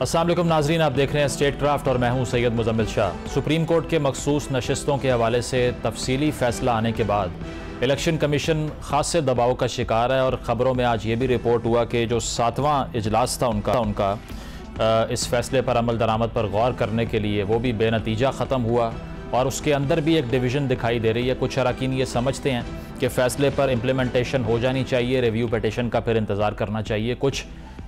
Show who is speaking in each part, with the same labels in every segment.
Speaker 1: अस्सलाम वालेकुम नाजरीन, आप देख रहे हैं स्टेट क्राफ्ट और मैं हूं सैयद मुजम्मिल शाह। सुप्रीम कोर्ट के मखसूस नशिस्तों के हवाले से तफसीली फैसला आने के बाद इलेक्शन कमीशन खासे दबाव का शिकार है और ख़बरों में आज ये भी रिपोर्ट हुआ कि जो 7वां इजलास था उनका इस फैसले पर अमल दरामद पर गौर करने के लिए वो भी बेनतीजा ख़त्म हुआ और उसके अंदर भी एक डिवीज़न दिखाई दे रही है। कुछ अरकान ये समझते हैं कि फ़ैसले पर इम्प्लीमेंटेशन हो जानी चाहिए, रिव्यू पटिशन का फिर इंतज़ार करना चाहिए। कुछ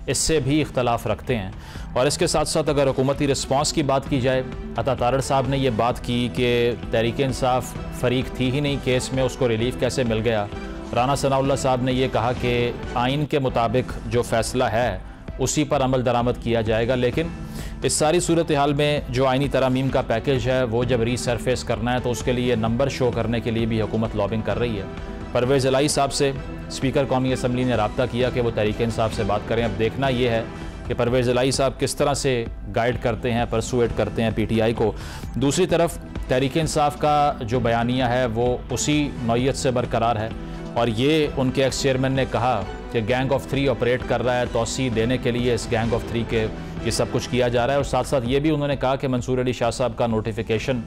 Speaker 1: इससे भी इख्तलाफ रखते हैं। और इसके साथ साथ अगर हुकूमती रिस्पांस की बात की जाए, अता तारड़ साहब ने ये बात की कि तहरीक इंसाफ फरीक थी ही नहीं केस में, उसको रिलीफ कैसे मिल गया। राना सनाउल्लाह साहब ने यह कहा कि आइन के मुताबिक जो फ़ैसला है उसी पर अमल दरामद किया जाएगा, लेकिन इस सारी सूरत हाल में जो आइनी तरामीम का पैकेज है वो जब रीसरफेस करना है तो उसके लिए नंबर शो करने के लिए भी हुकूमत लॉबिंग कर रही है। परवेज़ इलाही साहब से स्पीकर कौमी असम्बली ने रब्ता किया कि वो तहरीक इंसाफ से बात करें। अब देखना यह है कि परवेज़ इलाही साहब किस तरह से गाइड करते हैं, परसुएट करते हैं PTI को। दूसरी तरफ तहरीक इंसाफ का जो बयानिया है वो उसी नौइयत से बरकरार है और ये उनके एक्स चेयरमैन ने कहा कि गैंग ऑफ 3 ऑपरेट कर रहा है, तोसी देने के लिए इस गैंग ऑफ 3 के ये सब कुछ किया जा रहा है। और साथ साथ ये भी उन्होंने कहा कि मंसूर अली शाह साहब का नोटिफिकेशन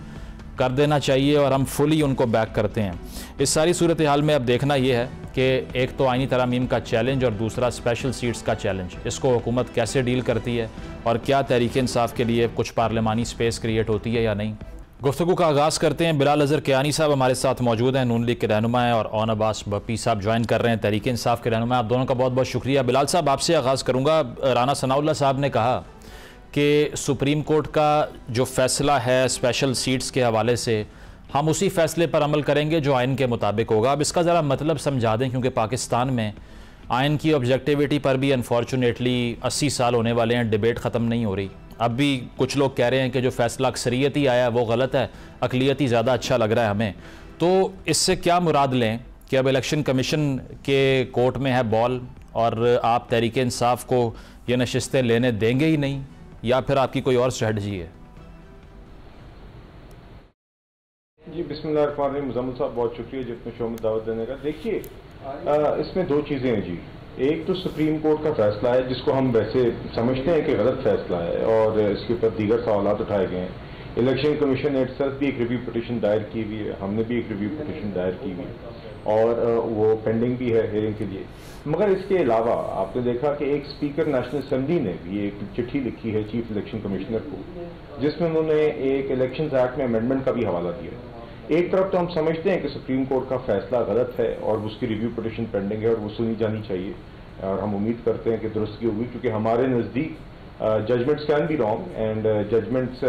Speaker 1: कर देना चाहिए और हम फुली उनको बैक करते हैं। इस सारी सूरत हाल में अब देखना यह है कि एक तो आइनी तरामीम का चैलेंज और दूसरा स्पेशल सीट्स का चैलेंज, इसको हुकूमत कैसे डील करती है और क्या तहरीक इंसाफ के लिए कुछ पार्लिमानी स्पेस क्रिएट होती है या नहीं। गुफ्तगू का आगाज़ करते हैं। बिलाल अज़हर कियानी साहब हमारे साथ मौजूद हैं, नून लीग के रहनुमा हैं, और ओन अब्बास बप्पी साहब ज्वाइन कर रहे हैं, तहरीक इंसाफ के रहनुमा। आप दोनों का बहुत बहुत शुक्रिया। बिलाल साहब, आपसे आगाज़ करूँगा। राना सनाउल्लाह साहब ने कहा कि सुप्रीम कोर्ट का जो फ़ैसला है स्पेशल सीट्स के हवाले से, हम उसी फ़ैसले पर अमल करेंगे जो आइन के मुताबिक होगा। अब इसका ज़रा मतलब समझा दें, क्योंकि पाकिस्तान में आइन की ऑब्जेक्टिविटी पर भी अनफॉर्चुनेटली 80 साल होने वाले हैं, डिबेट ख़त्म नहीं हो रही। अब भी कुछ लोग कह रहे हैं कि जो फ़ैसला अक्सरियती आया वो गलत है, अक़लियती ज़्यादा अच्छा लग रहा है हमें। तो इससे क्या मुराद लें कि अब इलेक्शन कमीशन के कोर्ट में है बॉल और आप तहरीक इंसाफ को ये नशिस्तें लेने देंगे ही नहीं, या फिर आपकी कोई और स्ट्रेटजी है?
Speaker 2: जी बिस्मिल्लाहिर्रहमानिर्रहीम। मुजम्मिल साहब बहुत शुक्रिया जितने शो में दावत देने का। देखिए, इसमें दो चीज़ें हैं जी। एक तो सुप्रीम कोर्ट का फैसला है जिसको हम वैसे समझते हैं कि गलत फैसला है और इसके ऊपर दीगर सवालात उठाए गए हैं। इलेक्शन कमीशन ने इटसेल्फ भी एक रिव्यू पिटीशन दायर की हुई है, हमने भी एक रिव्यू पिटीशन दायर की हुई है और वो पेंडिंग भी है हेयरिंग के लिए। मगर इसके अलावा आपने देखा कि एक स्पीकर नेशनल असेंबली ने भी एक चिट्ठी लिखी है चीफ इलेक्शन कमिश्नर को, जिसमें उन्होंने एक इलेक्शन एक्ट में अमेंडमेंट का भी हवाला दिया। एक तरफ तो हम समझते हैं कि सुप्रीम कोर्ट का फैसला गलत है और उसकी रिव्यू पिटीशन पेंडिंग है और वो सुनी जानी चाहिए और हम उम्मीद करते हैं कि दुरुस्तगी होगी, क्योंकि हमारे नज़दीक judgements can be wrong and judgements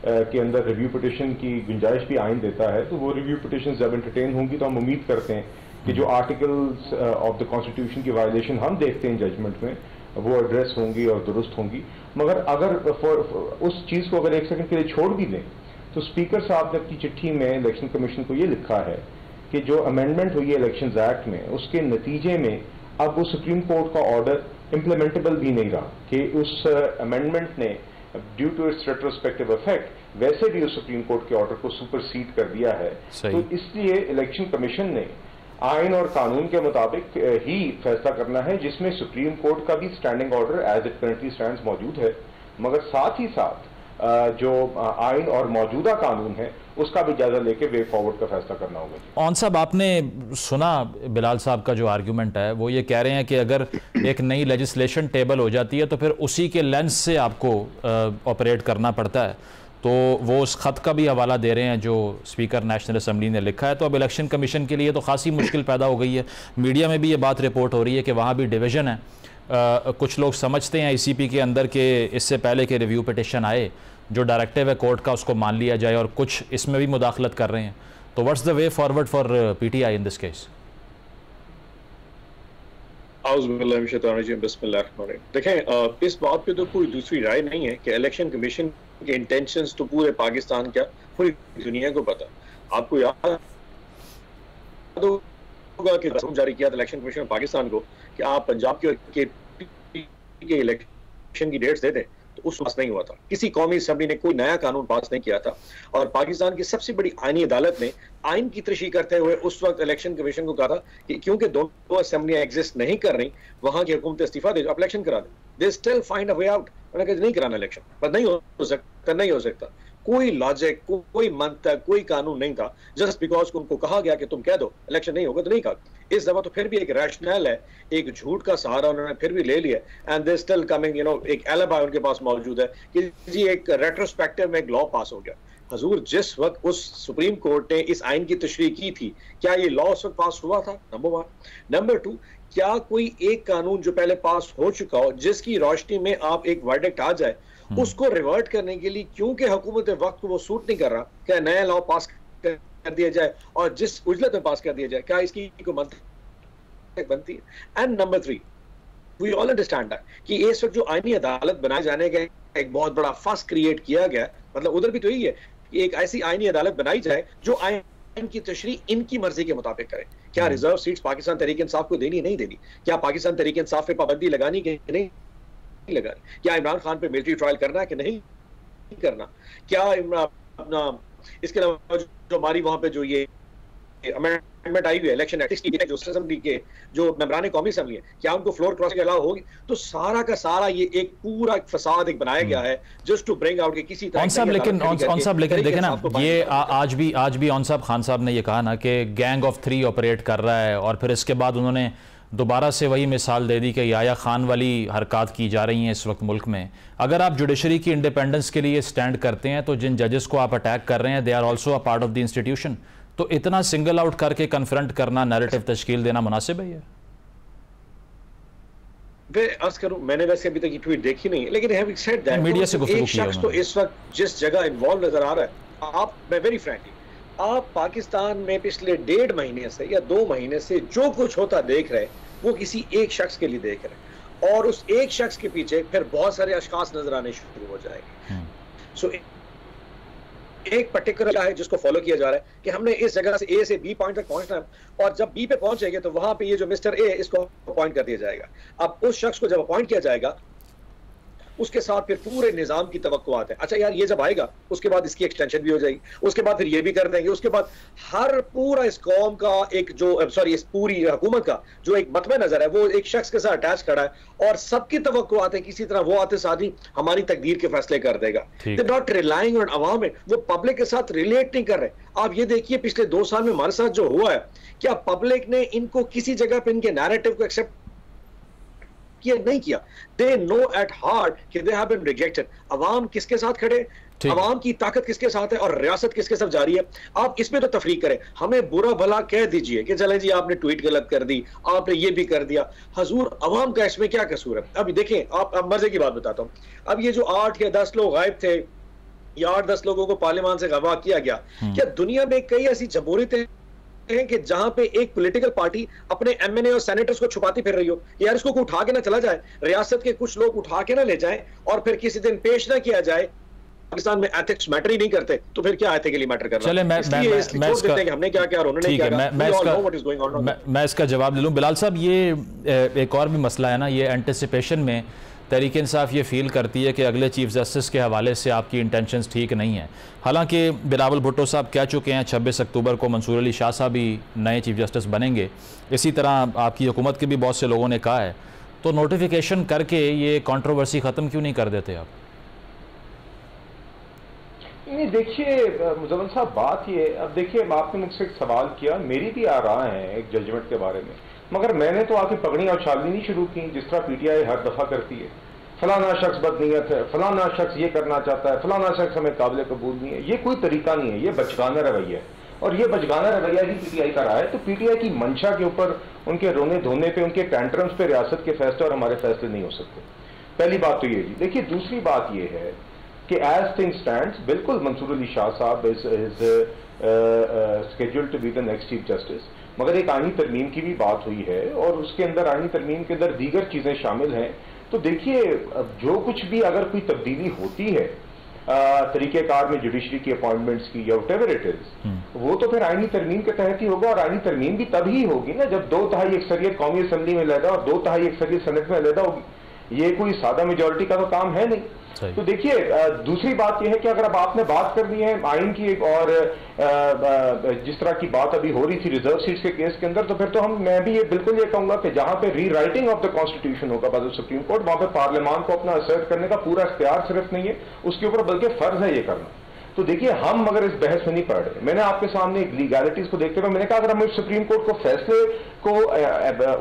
Speaker 2: के अंदर रिव्यू पिटीशन की गुंजाइश भी आइन देता है। तो वो रिव्यू पिटीशन जब एंटरटेन होंगी तो हम उम्मीद करते हैं कि जो आर्टिकल्स ऑफ द कॉन्स्टिट्यूशन की वायलेशन हम देखते हैं जजमेंट में वो एड्रेस होंगी और दुरुस्त होंगी। मगर अगर उस चीज़ को अगर एक सेकंड के लिए छोड़ भी दें तो स्पीकर साहब ने अपनी चिट्ठी में इलेक्शन कमीशन को ये लिखा है कि जो अमेंडमेंट हुई है इलेक्शन एक्ट में उसके नतीजे में अब वो सुप्रीम कोर्ट का ऑर्डर इम्प्लीमेंटेबल भी नहीं रहा, कि उस अमेंडमेंट ने due to its retrospective effect वैसे भी उस सुप्रीम कोर्ट के ऑर्डर को सुपरसीड कर दिया है। तो इसलिए इलेक्शन कमीशन ने आइन और कानून के मुताबिक ही फैसला करना है, जिसमें सुप्रीम कोर्ट का भी standing order as it currently stands मौजूद है, मगर साथ ही साथ जो आइन और मौजूदा कानून है उसका भी जायजा लेके वे फॉरवर्ड का फैसला करना होगा।
Speaker 1: ऑन साहब, आपने सुना बिलाल साहब का जो आर्ग्यूमेंट है, वो ये कह रहे हैं कि अगर एक नई लेजिस्लेशन टेबल हो जाती है तो फिर उसी के लेंस से आपको ऑपरेट करना पड़ता है। तो वो उस ख़त का भी हवाला दे रहे हैं जो स्पीकर नेशनल असेंबली ने लिखा है। तो अब इलेक्शन कमीशन के लिए तो खासी मुश्किल पैदा हो गई है। मीडिया में भी ये बात रिपोर्ट हो रही है कि वहाँ भी डिवीज़न है। कुछ लोग समझते हैं ICP के अंदर के इससे पहले के रिव्यू पिटिशन आए, जो डायरेक्टिव है कोर्ट का उसको मान लिया जाए, और कुछ इसमें भी मुदाखलत कर रहे हैं। तो what's the way forward for PTI in this case?
Speaker 3: देखें, इस बात पे तो कोई दूसरी राय नहीं है कि इलेक्शन कमीशन के इंटेंशंस तो पूरे पाकिस्तान क्या पूरी दुनिया को पता। आपको याद होगा कि जारी किया था इलेक्शन कमीशन पाकिस्तान को कि आप पंजाब के इलेक्शन की डेट्स दे दें, तो उस पास नहीं हुआ था। किसी कौमी असेंबली ने कोई नया कानून पास नहीं किया था और पाकिस्तान की सबसे बड़ी आईनी अदालत ने आइन की तशरीह करते हुए उस वक्त इलेक्शन कमीशन को कहा था कि क्योंकि दोनों असेंबलियां एग्जिस्ट नहीं कर रही, वहां की हुकूमत इस्तीफा दे, आप इलेक्शन करा दें। They still find a way out. उन्होंने कहा नहीं कराना इलेक्शन, पर नहीं हो सकता, नहीं हो सकता। कोई लॉजिक, कोई मंतक, कोई कानून नहीं था। जस्ट बिकॉज उनको कहा गया कि तुम कह दो इलेक्शन नहीं होगा, तो नहीं कहा। इस दफा तो फिर भी एक रैशनल है, एक झूठ का सहारा उन्होंने फिर भी ले लिया, एंड दे स्टिल कमिंग, एक एलिबाई उनके पास मौजूद है कि जी एक रेट्रोस्पेक्टिव में एक लॉ पास हो गया। हजूर, जिस वक्त उस सुप्रीम कोर्ट ने इस आइन की तशरीह की थी, क्या ये लॉ उस वक्त पास हुआ था? नंबर 1। नंबर 2, क्या कोई एक कानून जो पहले पास हो चुका हो, जिसकी रोशनी में आप एक वर्डिक्ट आ जाए, उसको रिवर्ट करने के लिए क्योंकि हुकूमत वक्त को वो सूट नहीं कर रहा, क्या नया लॉ पास कर दिया जाए और जिस उजलत में पास कर दिया जाए, क्या इसकी कोई मंतक बनती है? And number 3, we all understand that कि इस वक्त जो आईनी अदालत बनाए जाने का एक बहुत बड़ा फस क्रिएट किया गया, मतलब उधर भी तो यही है कि एक ऐसी आईनी अदालत बनाई जाए जो आइन की तशरीह इनकी मर्जी के मुताबिक करे। क्या रिजर्व सीट्स पाकिस्तान तहरीक इंसाफ को देनी, नहीं देनी? क्या पाकिस्तान तहरीक इंसाफ पे पाबंदी लगानी कि नहीं लगानी? क्या इमरान खान पे मिलिट्री ट्रायल करना है कि नहीं करना? क्या अपना इसके अलावा जो हमारी वहां पे जो ये अमेंडमेंट आई हुई है इलेक्शन एक्ट की, जो असेंबली के जो मेंबरान कौमी असेंबली है, क्या उनको फ्लोर क्रॉसिंग अलाउ होगी? तो सारा का सारा ये एक पूरा फसाद एक बनाया गया है जस्ट टू ब्रिंग आउट के किसी तरह।
Speaker 1: लेकिन देखें ना, ये आज भी ऑन साहब, खान साहब ने ये कहा ना कि गैंग ऑफ 3 ऑपरेट कर रहा है, और फिर इसके बाद उन्होंने दोबारा से वही मिसाल दे दी कि याया खान वाली हरकत की जा रही हैं इस वक्त मुल्क में। अगर आप जुडिशरी की इंडिपेंडेंस के लिए स्टैंड करते हैं तो जिन जजेस को आप अटैक कर रहे हैं, they are also a part of the institution. तो इतना सिंगल आउट करके कन्फ्रंट करना, नैरेटिव तश्कील देना मुनासिब है ये?
Speaker 3: अर्ज करूं, मैंने वैसे अभी तक ये ट्वीट देखी नहीं, लेकिन हैविंग सेड दैट
Speaker 1: मीडिया से
Speaker 3: एक शख्स तो इस वक्त जिस जगह इन्वॉल्व नजर आ रहा है, आप, मैं वेरी फ्रैंकली, आप पाकिस्तान में पिछले 1.5 महीने से या 2 महीने से जो कुछ होता देख रहे, वो किसी एक शख्स के लिए देख रहे, और उस एक शख्स के पीछे फिर बहुत सारे अशखास नजर आने शुरू हो जाएंगे। सो एक पर्टिकुलर है जिसको फॉलो किया जा रहा है कि हमने इस जगह से ए से बी पॉइंट तक पहुंचना है, और जब बी पे पहुंचेंगे तो वहां पे ये जो मिस्टर ए, इसको अपॉइंट कर दिया जाएगा। अब उस शख्स को जब अपॉइंट किया जाएगा, उसके साथ फिर पूरे निजाम की तवक्कुआत है, अच्छा यार ये जब आएगा उसके बाद इसकी एक्सटेंशन भी हो जाएगी, उसके बाद फिर ये भी कर देंगे, उसके बाद हर पूरा इस कौम का एक जो इस पूरी हुकूमत का जो एक मतबा नजर है वो एक शख्स के साथ अटैच खड़ा है, और सबकी तवक्कुआत है किसी तरह वो आते साथ हमारी तकदीर के फैसले कर देगा। दे नॉट रिलाइंग ऑन अवाम, वो पब्लिक के साथ रिलेट नहीं कर रहे। आप ये देखिए पिछले 2 साल में हमारे साथ जो हुआ है, क्या पब्लिक ने इनको किसी जगह पे इनके नैरेटिव को एक्सेप्ट किया? नहीं किया। दे नो एट हार्ट कि दे हैव बीन रिजेक्टेड। अवाम किसके साथ खड़े, अवाम की ताकत किसके साथ है और रियासत किसके साथ जा रही है, आप इसमें तो तफरीक करें। हमें बुरा भला कह दीजिए कि चले जी आपने ट्वीट गलत कर दी, आपने ये भी कर दिया, हजूर अवाम का इसमें क्या कसूर है? अब देखें, आप मजे की बात बताता हूं, अब ये जो 8 या 10 लोग गायब थे, या 8-10 लोगों को पार्लियामान से गवाह किया गया, क्या दुनिया में कई ऐसी जमहूरियतें हैं कि जहां पे एक पॉलिटिकल पार्टी अपने एमएनए और सेनेटर्स को छुपाती फिर रही हो? यार इसको उठा के ना चला जाए, रियासत के कुछ लोग उठा के ना ले जाएं और फिर किसी दिन पेश ना किया जाए। पाकिस्तान में एथिक्स मैटर ही नहीं करते तो फिर क्या एथिकली मैटर करना?
Speaker 1: चले मैं
Speaker 3: हमने क्या किया और उन्होंने क्या,
Speaker 1: मैं इसका जवाब ले लूं। बिलाल साहब, ये एक और भी मसला है ना, ये एंटिसिपेशन में तहरीक इंसाफ ये फील करती है कि अगले चीफ जस्टिस के हवाले से आपकी इंटेंशंस ठीक नहीं है। हालांकि बिलावल भुट्टो साहब कह चुके हैं 26 अक्टूबर को मंसूर अली शाह साहब भी नए चीफ जस्टिस बनेंगे। इसी तरह आपकी हुकूमत के भी बहुत से लोगों ने कहा है, तो नोटिफिकेशन करके ये कंट्रोवर्सी ख़त्म क्यों नहीं कर देते आप?
Speaker 2: नहीं, देखिए मुजम्मिल साहब, बात ये, अब देखिए आपने मुझसे एक सवाल किया, मेरी भी आ रहा है एक जजमेंट के बारे में, मगर मैंने तो आके पगड़ी और छालनी नहीं शुरू की जिस तरह पीटीआई हर दफा करती है। फलाना शख्स बदनीयत है, फलाना शख्स ये करना चाहता है, फलाना शख्स हमें काबिल कबूल नहीं है। ये कोई तरीका नहीं है, ये बचकाना रवैया है, और ये बचकाना रवैया ही पीटीआई का रहा है। तो पीटीआई की मंशा के ऊपर, उनके रोने धोने पे, उनके टैंट्रम्स पे रियासत के फैसले और हमारे फैसले नहीं हो सकते। पहली बात तो ये जी। देखिए, दूसरी बात ये है कि एज थिंग स्टैंड्स, बिल्कुल Mansoor Ali Shah sahab is scheduled to be the next chief justice, मगर एक आईनी तरमीम की भी बात हुई है और उसके अंदर आईनी तरमीम के अंदर दीगर चीजें शामिल हैं। तो देखिए, जो कुछ भी अगर कोई तब्दीली होती है तरीकेकार में जुडिशरी की अपॉइंटमेंट्स की या व्हाटएवर इट इज, वो तो फिर आईनी तरमीम के तहत ही होगा, और आईनी तरमीम भी तभी होगी ना जब 2/3 अक्सरियत कौमी असम्बली में लहदा और 2/3 अक्सरियत सेनेट में लहदा होगी। ये कोई सादा मेजोरिटी का तो काम है नहीं। तो देखिए दूसरी बात यह है कि अगर अब आपने बात कर दी है आइन की और जिस तरह की बात अभी हो रही थी रिजर्व सीट्स के केस के अंदर, तो फिर तो मैं भी ये बिल्कुल ये कहूंगा कि जहां पे री राइटिंग ऑफ द कॉन्स्टिट्यूशन होगा बाय द सुप्रीम कोर्ट, वहां पे पार्लियामान को अपना असर्ट करने का पूरा इख्तियार सिर्फ नहीं है उसके ऊपर, बल्कि फर्ज है ये करना। तो देखिए हम मगर इस बहस में नहीं पड़ रहे। मैंने आपके सामने एक लीगैलिटीज को देखते हुए मैंने कहा अगर हम सुप्रीम कोर्ट को फैसले को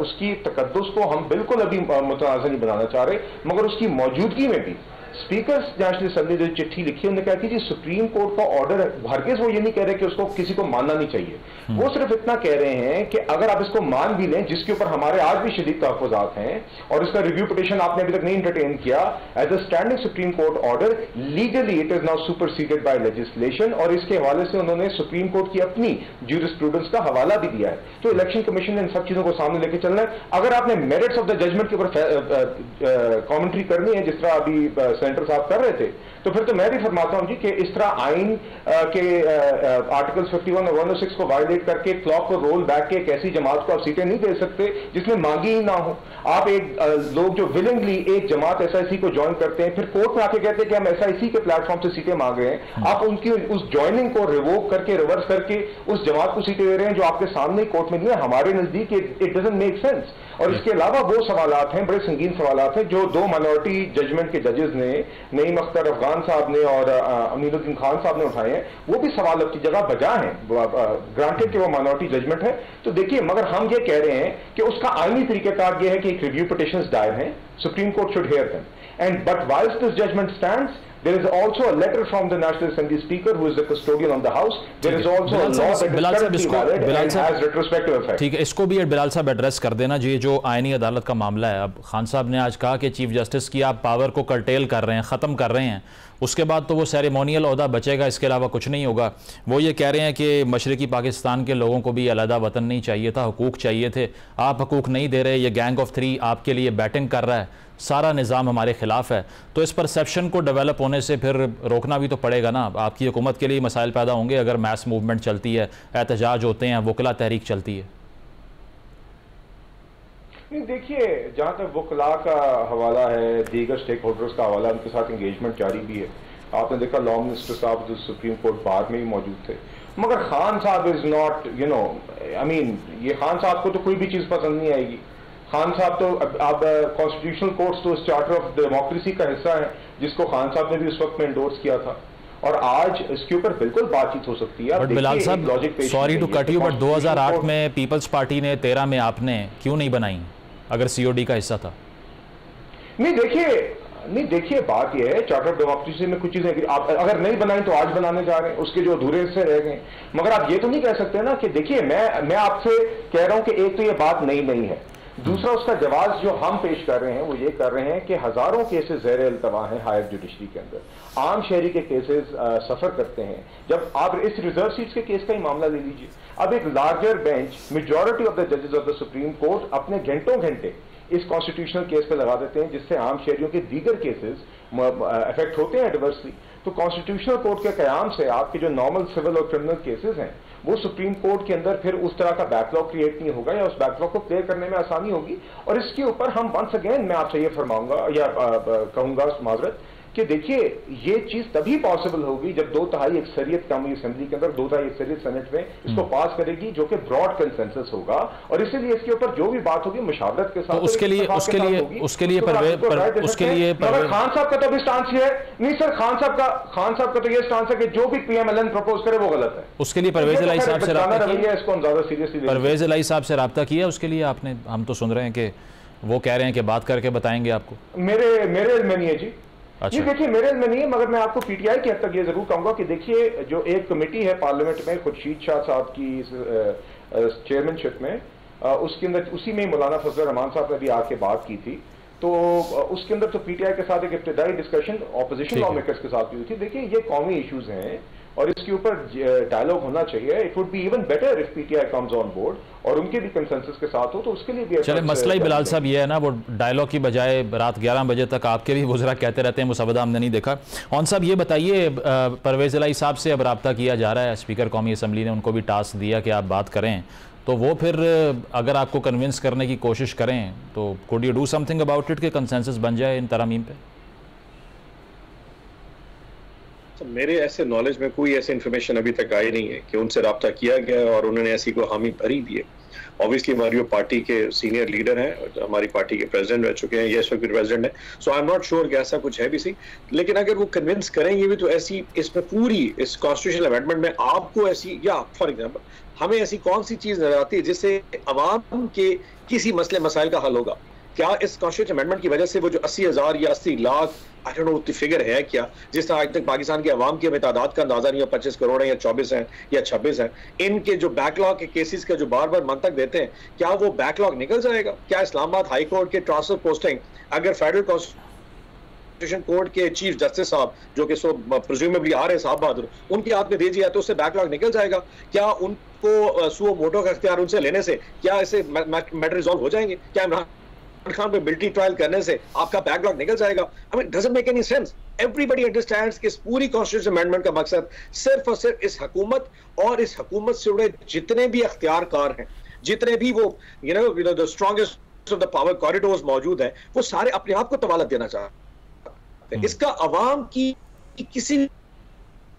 Speaker 2: उसकी तकद्दुस को हम बिल्कुल अभी मुतनाज़ नहीं बनाना चाह रहे, मगर उसकी मौजूदगी में भी स्पीकर नेशनल असेंबली जो चिट्ठी लिखी उन्होंने कहा कि जी सुप्रीम कोर्ट का ऑर्डर हरगिज़ वो ये नहीं कह रहे कि उसको किसी को मानना नहीं चाहिए, वो सिर्फ इतना कह रहे हैं कि अगर आप इसको मान भी लें, जिसके ऊपर हमारे आज भी शदीद तहफ़्फ़ुज़ात हैं और इसका रिव्यू पिटीशन आपने अभी तक नहीं एंटरटेन किया, as a standing supreme court order legally it is now superseded by legislation, और इसके हवाले से उन्होंने सुप्रीम कोर्ट की अपनी ज्यूरिस्प्रूडेंस का हवाला भी दिया है। तो इलेक्शन कमीशन ने इन सब चीजों को सामने लेकर चलना है। अगर आपने मेरिट्स ऑफ द जजमेंट के ऊपर कॉमेंट्री करनी है जिस तरह अभी सेनेटर साहब कर रहे थे, तो फिर तो मैं भी फरमाता हूं जी कि इस तरह आइन के आर्टिकल 51 और 106 को वायलेट करके क्लॉक को रोल बैक के एक ऐसी जमात को आप सीटें नहीं दे सकते जिसमें मांगी ही ना हो। आप एक लोग जो विलिंगली एक जमात एसआईसी को ज्वाइन करते हैं, फिर कोर्ट में आके कहते हैं कि हम एसआईसी के प्लेटफॉर्म से सीटें मांग रहे हैं, आप उनकी उस ज्वाइनिंग को रिवोक करके रिवर्स करके उस जमात को सीटें दे रहे हैं जो आपके सामने कोर्ट में नहीं है। हमारे नजदीक इट डजंट मेक सेंस। और इसके अलावा वो सवालात हैं, बड़े संगीन सवालात हैं जो दो माइनॉरिटी जजमेंट के जजेस ने, नईम अख्तर अफगान साहब ने और अमीनुद्दीन खान साहब ने उठाए हैं, वो भी सवाल अपनी जगह बजा हैं, ग्रांटेड कि वो माइनॉरिटी जजमेंट है। तो देखिए मगर हम ये कह रहे हैं कि उसका आईनी तरीकेकार ये है कि एक रिव्यू पिटीशंस दायर हैं, supreme court should hear them, and but whiles this judgement stands there is also a letter from the National Assembly Speaker who is the custodian of the House. There is also a law that is currently valid and has retrospective effect.
Speaker 1: ठीक है, इसको भी बिलाल साहब address कर देना जी, जो आईनी अदालत का मामला है। अब खान साहब ने आज कहा कि चीफ जस्टिस की आप पावर को कर्टेल कर रहे हैं, ख़त्म कर रहे हैं, उसके बाद तो वो सेरेमोनियल ओहदा बचेगा, इसके अलावा कुछ नहीं होगा। वो ये कह रहे हैं कि मशरक़ी पाकिस्तान के लोगों को भी अलहदा वतन नहीं चाहिए था, हुकूक चाहिए थे, आप हुकूक नहीं दे रहे, ये गैंग ऑफ 3 आपके लिए बैटिंग कर रहा है, सारा निज़ाम हमारे खिलाफ है। तो इस परसेप्शन को डेवलप होने से फिर रोकना भी तो पड़ेगा ना। आपकी हुकूमत के लिए मसाइल पैदा होंगे अगर मैस मूवमेंट चलती है, एहतजाज होते हैं, वकला तहरीक चलती है।
Speaker 2: नहीं देखिए, जहाँ तक वकला का हवाला है, दीगर स्टेक होल्डर्स का हवाला, उनके साथ इंगेजमेंट जारी भी है। आपने देखा लॉ मिनिस्टर साहब जो सुप्रीम कोर्ट बार में ही मौजूद थे, मगर खान साहब इज नॉट आई मीन ये खान साहब को तो कोई भी चीज़ पसंद नहीं आएगी। खान साहब तो अब कॉन्स्टिट्यूशनल कोर्ट्स तो इस चार्टर ऑफ डेमोक्रेसी का हिस्सा है जिसको खान साहब ने भी उस वक्त में एंडोर्स किया था, और आज इसके ऊपर बिल्कुल बातचीत हो सकती है।
Speaker 1: But Bilal sahab, sorry to cut you, but 2008 में पीपल्स पार्टी ने, 13 में आपने क्यों नहीं बनाई अगर सीओडी का हिस्सा था?
Speaker 2: नहीं देखिए बात यह है, चार्टर ऑफ डेमोक्रेसी में कुछ चीजें आप अगर नहीं बनाई तो आज बनाने जा रहे हैं, उसके जो अधूरे हिस्से रह गए। मगर आप ये तो नहीं कह सकते ना कि देखिए मैं आपसे कह रहा हूं कि एक तो ये बात नहीं है, दूसरा उसका जवाब जो हम पेश कर रहे हैं वो ये कर रहे हैं कि हजारों केसेस ज़ेर इल्तवा हैं हायर जुडिशरी के अंदर, आम शहरी के केसेस सफर करते हैं। जब आप इस रिजर्व सीट्स के केस का ही मामला ले लीजिए, अब एक larger bench, majority of the जजेस ऑफ द सुप्रीम कोर्ट अपने घंटों घंटे इस कॉन्स्टिट्यूशनल केस पे लगा देते हैं, जिससे आम शहरियों के दीगर केसेस अफेक्ट होते हैं एडवर्सली। तो कॉन्स्टिट्यूशनल कोर्ट के कयाम से आपके जो नॉर्मल सिविल और क्रिमिनल केसेस हैं वो सुप्रीम कोर्ट के अंदर फिर उस तरह का बैकलॉग क्रिएट नहीं होगा, या उस बैकलॉग को क्लियर करने में आसानी होगी। और इसके ऊपर हम वंस अगेन मैं आपसे ये फरमाऊंगा या कहूंगा माजरत कि देखिए ये चीज तभी पॉसिबल होगी जब 2/3 अक्सरियत कौमी असेंबली के अंदर, 2/3 अक्सरियत सेनेट में इसको पास करेगी, जो कि ब्रॉड कंसेंसस होगा। और इसीलिए इसके ऊपर जो भी बात होगी मुशावरत के साथ,
Speaker 1: तो उसके लिए
Speaker 2: खान साहब का तो भी स्टांस है नहीं सर, खान साहब का तो ये स्टांस है कि जो भी पीएमएलएन प्रपोज करे वो गलत है।
Speaker 1: उसके लिए परवेज इलाही साहब से रब्ता किया,
Speaker 2: इसको हम ज्यादा सीरियसली
Speaker 1: परवेज इलाही साहब से रब्ता किया उसके लिए आपने? हम तो सुन रहे हैं कि वो कह रहे हैं कि बात करके बताएंगे आपको।
Speaker 2: मेरे इल्म में नहीं है जी। ये देखिए मेरे इल्म में नहीं है, मगर मैं आपको पीटीआई की हद तक ये जरूर कहूंगा कि देखिए जो एक कमेटी है पार्लियामेंट में खुर्शीद शाह साहब की चेयरमैनशिप में, उसके अंदर उसी में मौलाना फजल रहमान साहब ने भी आके बात की थी, तो उसके अंदर तो पीटीआई के साथ एक इब्तिदाई डिस्कशन ऑपोजिशन लॉ मेकर्स के साथ भी हुई थी। देखिए ये कौमी इश्यूज हैं और इसके ऊपर डायलॉग होना चाहिए। It would be even better if PTI comes on board और उनके भी कंसेंसस के साथ हो, तो उसके लिए भी
Speaker 1: चले। मसला ही बिलाल साहब ये है ना, वो डायलॉग की बजाय रात 11 बजे तक आपके भी वज़रा कहते रहते हैं मुसवदा हमने नहीं देखा। ऑन साहब ये बताइए, परवेज इलाही साहब से अब रब्ता किया जा रहा है, स्पीकर कौमी असम्बली ने उनको भी टास्क दिया कि आप बात करें, तो वो फिर अगर आपको कन्विंस करने की कोशिश करें तो could you do something about it कि कंसेंसस बन जाए इन तरमीम पे?
Speaker 3: तो मेरे ऐसे नॉलेज में कोई ऐसी इन्फॉर्मेशन अभी तक आई नहीं है कि उनसे रब्ता किया गया और उन्होंने ऐसी कोई हामी भरी दी है। ऑब्वियसली हमारी वो पार्टी के सीनियर लीडर हैं, हमारी पार्टी के प्रेसिडेंट रह चुके हैं, ये इस वक्त भी प्रेसिडेंट है, सो आई एम नॉट श्योर कि ऐसा कुछ है भी सही। लेकिन अगर वो कन्विंस करेंगे भी तो ऐसी इसमें पूरी इस कॉन्स्टिट्यूशनल अमेंडमेंट में आपको ऐसी, या फॉर एग्जाम्पल हमें ऐसी कौन सी चीज नजर आती है जिससे अवाम के किसी मसले मसाइल का हल होगा? क्या इस कॉन्स्टिट्यूशन अमेंडमेंट की वजह से वो जो 80,000 या 80 लाख आई डोंट नो उतनी फिगर है क्या, जिस तरह आज तक पाकिस्तान के अवाम की हमें तादाद का अंदाजा नहीं है, 25 करोड़ है या 24 है या 26 है, इनके जो बैकलॉग के केसेस का जो बार बार मंतक देते हैं, क्या वो बैकलॉग निकल जाएगा? क्या इस्लामाबाद हाई कोर्ट के ट्रांसफर पोस्टिंग अगर फेडरल कॉन्स्टिट्यूशन कोर्ट के चीफ जस्टिस साहब जो कि सो प्रिज्यूमेबली आ रहे हैं साहब बहादुर, उनके हाथ में दे दिया तो उससे बैकलॉग निकल जाएगा? क्या उनको सुओ मोटो का इख्तियार उनसे लेने से क्या ऐसे मैटर रिजॉल्व हो जाएंगे? क्या इमरान खान पे मिलिट्री ट्रायल करने से आपका बैकलॉग निकल जाएगा? I mean doesn't make any sense. Everybody understands कि इस पूरी कॉन्स्टिट्यूशन अमेंडमेंट का मकसद सिर्फ और सिर्फ इस हुकूमत और इस हुकूमत से जुड़े जितने भी अख्तियारकार हैं, जितने भी वो you know the strongest of the power corridors मौजूद हैं, वो सारे अपने आप को तवालत देना चाहते हैं। इसका अवाम की किसी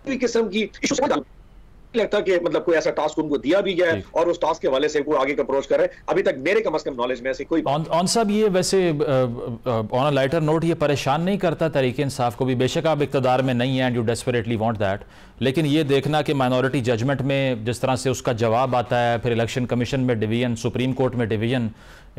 Speaker 3: भी किस्म की इशू लगता कि मतलब कोई ऐसा टास्क उनको दिया भी गया है और उस टास्क के हवाले से वो आगे का अप्रोच कर रहे हैं। अभी तक मेरे कम से कम नॉलेज में ऐसी कोई
Speaker 1: ऑन साहब, ये वैसे ऑन अ लाइटर नोट ये परेशान नहीं करता तहरीक इंसाफ को भी? बेशक आप इक़्तिदार में नहीं हैं and you desperately want that, लेकिन ये देखना कि माइनॉरिटी जजमेंट में जिस तरह से उसका जवाब आता है, फिर इलेक्शन कमीशन में डिवीजन, सुप्रीम कोर्ट में डिवीजन,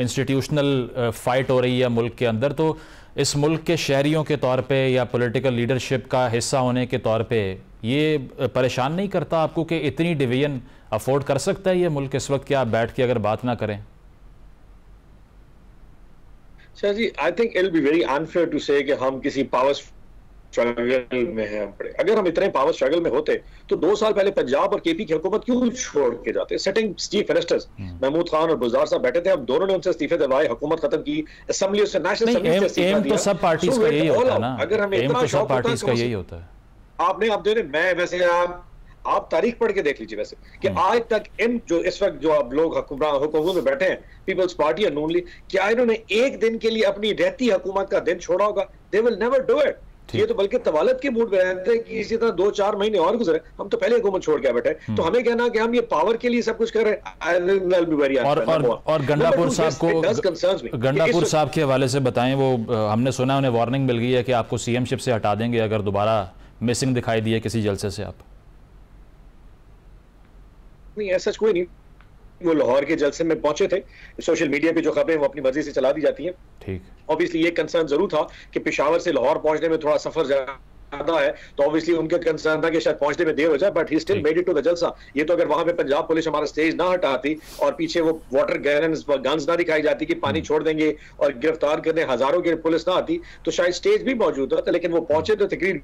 Speaker 1: इंस्टीट्यूशनल फाइट हो रही है मुल्क के अंदर, तो इस मुल्क के शहरियों के तौर पे या पॉलिटिकल लीडरशिप का हिस्सा होने के तौर पे ये परेशान नहीं करता आपको कि इतनी डिवीजन अफोर्ड कर सकता है ये मुल्क इस वक्त? क्या आप बैठ के अगर बात ना करें?
Speaker 3: Sir ji, I think it will be very unfair to say कि हम किसी पावर स्ट्रगल में हैं पड़े। अगर हम इतने पावर स्ट्रगल में होते तो 2 साल पहले पंजाब और केपी की हुकूमत क्यों छोड़ के जाते? Sitting chief ministers Mahmood Khan और बुज़दार साहब बैठे थे, हम दोनों ने उनसे इस्तीफे दिलवाए, हुकूमत खत्म की, असेंबली से नेशनल
Speaker 1: एम तो सब पार्टीज का यही होता है ना,
Speaker 3: अगर हमें इतना
Speaker 1: सब पार्टीज का यही होता है।
Speaker 3: आपने आप दे रहे, मैं वैसे आप तारीख पढ़ के देख लीजिए वैसे कि आज तक इन जो इस वक्त जो आप लोग हुकूमत में बैठे हैं, पीपल्स पार्टी और नून लीग, क्या इन्होंने एक दिन के लिए अपनी रहती हुकूमत का दिन छोड़ा होगा? They will never do it. ये तो बल्कि तवालत के मूड में रहते हैं कि इसी तरह 2-4 महीने और गुजरे, हम तो पहले हुकूमत छोड़ के बैठे, तो हमें कहना कि हम ये पावर के लिए सब कुछ कर रहे हैं।
Speaker 1: और गंडापुर साहब को, गंडापुर साहब के हवाले से बताएं, वो हमने सुना उन्हें वार्निंग मिल गई है कि आपको सीएमशिप से हटा देंगे अगर दोबारा मिसिंग दिखाई दिए किसी जलसे से आप।
Speaker 3: नहीं, ऐसा कोई नहीं, वो लाहौर के जलसे में पहुंचे थे। सोशल मीडिया पे जो खबरें वो अपनी मर्जी से चला दी जाती हैं।
Speaker 1: ठीक,
Speaker 3: ऑब्वियसली ये कंसर्न जरूर था कि पेशावर से लाहौर पहुंचने में थोड़ा सफर ज्यादा है, तो ऑब्वियसली उनका कंसर्न था कि शायद पहुंचने में देर हो जाए, but he still made it to the जलसा। ये तो अगर वहां पे पंजाब पुलिस हमारा स्टेज ना हटाती और पीछे वो वाटर गन्स ना दिखाई जाती कि पानी छोड़ देंगे और गिरफ्तार करने हजारों की पुलिस ना आती, तो शायद स्टेज भी मौजूद होता, लेकिन वो पहुंचे तो तकरीर।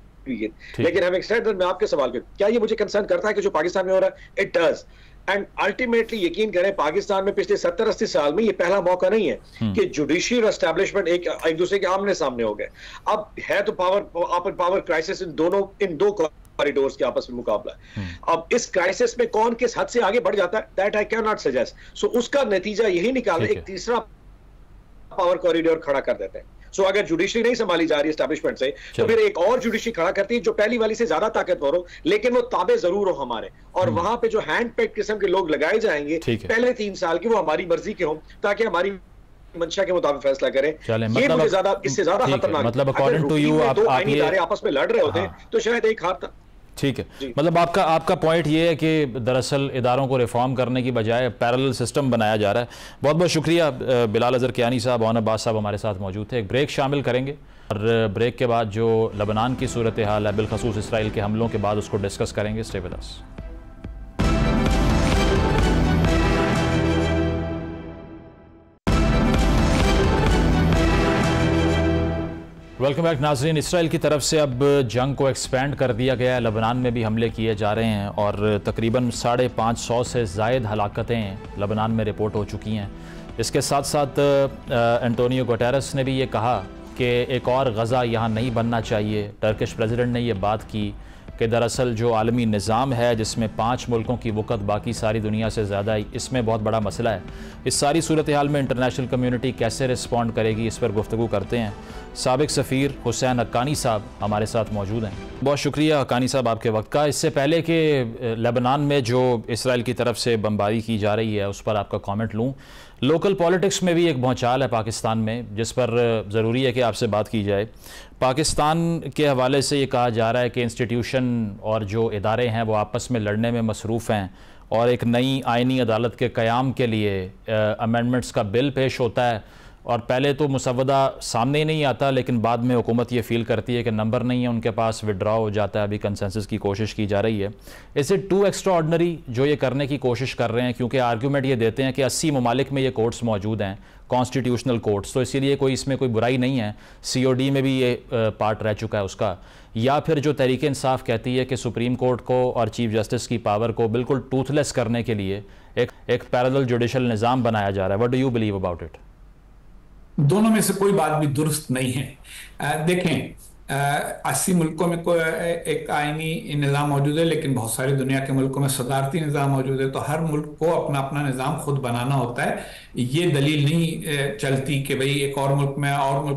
Speaker 3: लेकिन हम मैं आपके सवाल पे, क्या ये मुझे कंसर्न करता है कि जो पाकिस्तान में हो रहा है? It does. एंड अल्टीमेटली यकीन करें, पाकिस्तान में पिछले 70-80 साल में ये पहला मौका नहीं है कि जुडिशियल एस्टैब्लिशमेंट एक दूसरे के आमने सामने हो गए। अब है तो पावर क्राइसिस इन दो कॉरिडोर्स के आपस में मुकाबला है। अब इस क्राइसिस में कौन किस हद से आगे बढ़ जाता है, that I can not suggest. So उसका नतीजा यही निकाले, एक तीसरा पावर कॉरिडोर खड़ा कर देते हैं। सो अगर जुडिशरी नहीं संभाली जा रही एस्टैब्लिशमेंट से, तो फिर एक और जुडिशरी खड़ा करती है जो पहली वाली से ज्यादा ताकतवर हो, लेकिन वो ताबे जरूर हो हमारे, और वहां पे जो हैंड पेड किस्म के लोग लगाए जाएंगे पहले 3 साल की, वो हमारी मर्जी के हों, ताकि हमारी मंशा के मुताबिक फैसला करें। ये मुझे ज्यादा, इससे ज्यादा खतरनाक,
Speaker 1: मतलब अकॉर्डिंग टू यू आप
Speaker 3: आपस में लड़ रहे होते तो शायद एक हाथ।
Speaker 1: ठीक है, मतलब आपका पॉइंट ये है कि दरअसल इदारों को रिफॉर्म करने की बजाय पैरेलल सिस्टम बनाया जा रहा है। बहुत बहुत शुक्रिया बिलाल अज़हर कियानी साहब, ओन अब्बास साहब हमारे साथ मौजूद थे। एक ब्रेक शामिल करेंगे और ब्रेक के बाद जो लबनान की सूरत हाल है, बिलखसूस इसराइल के हमलों के बाद, उसको डिस्कस करेंगे। Stay with us. Welcome back नाजरीन। इसराइल की तरफ से अब जंग को एक्सपेंड कर दिया गया है, लबनान में भी हमले किए जा रहे हैं और तकरीबन 550 से ज़ायद हलाकतें लबनान में रिपोर्ट हो चुकी हैं। इसके साथ साथ एंटोनियो गुटेरेस ने भी ये कहा कि एक और गज़ा यहाँ नहीं बनना चाहिए। टर्किश प्रेसिडेंट ने ये बात की कि दरअसल जो आलमी निज़ाम है जिसमें 5 मुल्कों की वक़्त बाकी सारी दुनिया से ज़्यादा है, इसमें बहुत बड़ा मसला है। इस सारी सूरत हाल में इंटरनेशनल कम्यूनिटी कैसे रिस्पॉन्ड करेगी, इस पर गुफ्तगू करते हैं। साबिक सफ़ीर हुसैन हक्कानी साहब हमारे साथ मौजूद हैं। बहुत शुक्रिया हक्कानी साहब आपके वक्त का। इससे पहले कि लेबनान में जो इसराइल की तरफ से बमबारी की जा रही है उस पर आपका कमेंट लूँ, लोकल पॉलिटिक्स में भी एक भौचाल है पाकिस्तान में जिस पर ज़रूरी है कि आपसे बात की जाए। पाकिस्तान के हवाले से ये कहा जा रहा है कि इंस्टीट्यूशन और जो इदारे हैं वो आपस में लड़ने में मसरूफ़ हैं और एक नई आइनी अदालत के क़याम के लिए अमेंडमेंट्स का बिल पेश होता है और पहले तो मुसवदा सामने ही नहीं आता, लेकिन बाद में हुकूमत ये फील करती है कि नंबर नहीं है उनके पास, विड्रॉ हो जाता है। अभी कंसेंसस की कोशिश की जा रही है। Is it too extraordinary जो ये करने की कोशिश कर रहे हैं, क्योंकि आर्ग्यूमेंट ये देते हैं कि 80 ममालिक में ये कोर्ट्स मौजूद हैं, कॉन्स्टिट्यूशनल कोर्ट्स, तो इसीलिए कोई इसमें कोई बुराई नहीं है। COD में भी ये पार्ट रह चुका है उसका। या फिर जो तहरीक इंसाफ कहती है कि सुप्रीम कोर्ट को और चीफ जस्टिस की पावर को बिल्कुल टूथलेस करने के लिए एक पैरेलल जुडिशल निज़ाम बनाया जा रहा है। What do you believe about it?
Speaker 4: दोनों में से कोई बात भी दुरुस्त नहीं है। देखें, 80 मुल्कों में कोई एक आईनी निज़ाम मौजूद है, लेकिन बहुत सारी दुनिया के मुल्कों में सदारती निज़ाम मौजूद है। तो हर मुल्क को अपना अपना निज़ाम खुद बनाना होता है। ये दलील नहीं चलती कि भाई एक और मुल्क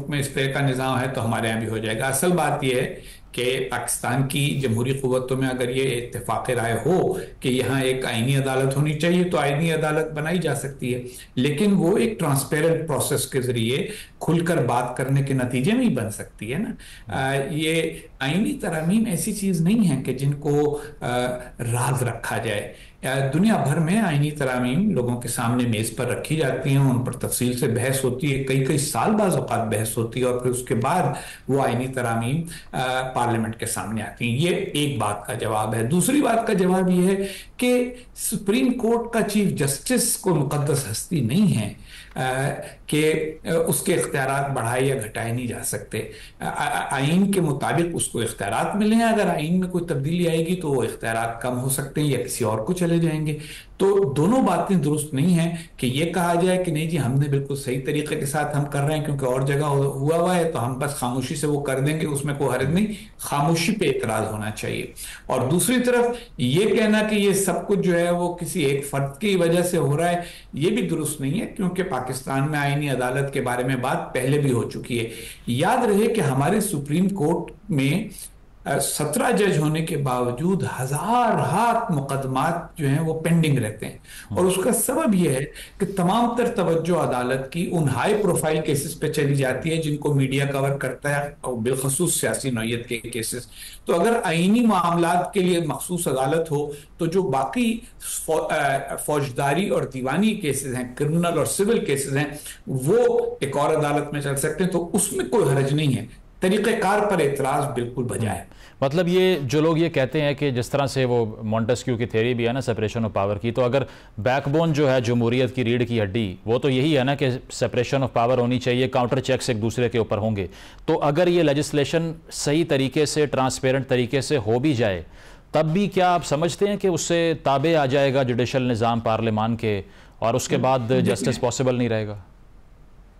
Speaker 4: में इस तरह का निज़ाम है तो हमारे यहाँ भी हो जाएगा। असल बात यह है कि पाकिस्तान की जमहूरी क़ुव्वतों में अगर ये इत्तेफाक राय हो कि यहाँ एक आईनी अदालत होनी चाहिए तो आईनी अदालत बनाई जा सकती है, लेकिन वो एक ट्रांसपेरेंट प्रोसेस के जरिए खुलकर बात करने के नतीजे में ही बन सकती है ना। ये आईनी तरमीम ऐसी चीज़ नहीं है कि जिनको राज रखा जाए। दुनिया भर में आईनी तरामीम लोगों के सामने मेज़ पर रखी जाती हैं, उन पर तफसील से बहस होती है, कई कई साल बाज़ औक़ात बहस होती है और फिर उसके बाद वो आईनी तरामीम पार्लियामेंट के सामने आती हैं। ये एक बात का जवाब है। दूसरी बात का जवाब ये है कि सुप्रीम कोर्ट का चीफ जस्टिस को मुक़द्दस हस्ती नहीं है कि उसके इख्तियारात बढ़ाए या घटाए नहीं जा सकते। आइन के मुताबिक उसको इख्तियारात मिले हैं। अगर आइन में कोई तब्दीली आएगी तो वो इख्तियारात कम हो सकते हैं या किसी और को चले जाएंगे। तो दोनों बातें दुरुस्त नहीं हैं कि ये कहा जाए कि नहीं जी हमने बिल्कुल सही तरीके के साथ हम कर रहे हैं क्योंकि और जगह हुआ है तो हम बस खामोशी से वो कर देंगे, उसमें कोई हर्ज नहीं। खामोशी पे एतराज होना चाहिए। और दूसरी तरफ ये कहना कि ये सब कुछ जो है वो किसी एक फर्द की वजह से हो रहा है, ये भी दुरुस्त नहीं है, क्योंकि पाकिस्तान में आईनी अदालत के बारे में बात पहले भी हो चुकी है। याद रहे कि हमारे सुप्रीम कोर्ट में 17 जज होने के बावजूद हजार मुकदमात जो हैं वो पेंडिंग रहते हैं। और उसका सबब यह है कि तमाम तर तवज्जो अदालत की उन हाई प्रोफाइल केसेस पे चली जाती है जिनको मीडिया कवर करता है, और बिलखसूस सियासी नौयत के केसेस। तो अगर आईनी मामलात के लिए मखसूस अदालत हो तो जो बाकी फौजदारी और दीवानी केसेस हैं, क्रिमिनल और सिविल केसेस हैं, वो एक और अदालत में चल सकते हैं। तो उसमें कोई हर्ज नहीं है। तरीक़ेकार पर एतराज़ बिल्कुल बजाय।
Speaker 1: मतलब ये जो लोग ये कहते हैं कि जिस तरह से वो मॉन्टेस्क्यू की थ्योरी भी है ना सेपरेशन ऑफ पावर की, तो अगर बैकबोन जो है जमहूरियत की रीढ़ की हड्डी वो तो यही है ना कि सेपरेशन ऑफ पावर होनी चाहिए, काउंटर चेक्स एक दूसरे के ऊपर होंगे। तो अगर ये लेजिस्लेशन सही तरीके से ट्रांसपेरेंट तरीके से हो भी जाए तब भी क्या आप समझते हैं कि उससे ताबे आ जाएगा जुडिशल निज़ाम पार्लियामान के और उसके बाद जस्टिस पॉसिबल नहीं रहेगा?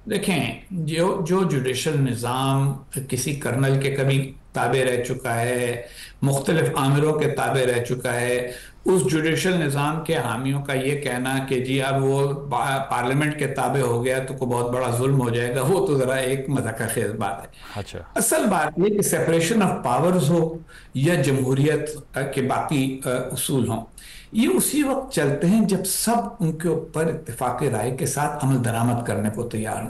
Speaker 4: देखें, जो जुडिशल निज़ाम किसी कर्नल के कभी ताबे रह चुका है, मुख्तलिफ आमिरों के ताबे रह चुका है, उस जुडिशल निज़ाम के हामियों का ये कहना कि जी अब वो पार्लियामेंट के ताबे हो गया तो कोई बहुत बड़ा जुल्म हो जाएगा, वो तो ज़रा एक मज़ाक़खेज़ बात है। अच्छा, असल बात ये कि सेपरेशन ऑफ पावर्स हो या जमहूरियत के बाकी उसूल हों, ये उसी वक्त चलते हैं जब सब उनके ऊपर इत्तेफाक राय के साथ अमल दरामद करने को तैयार हों।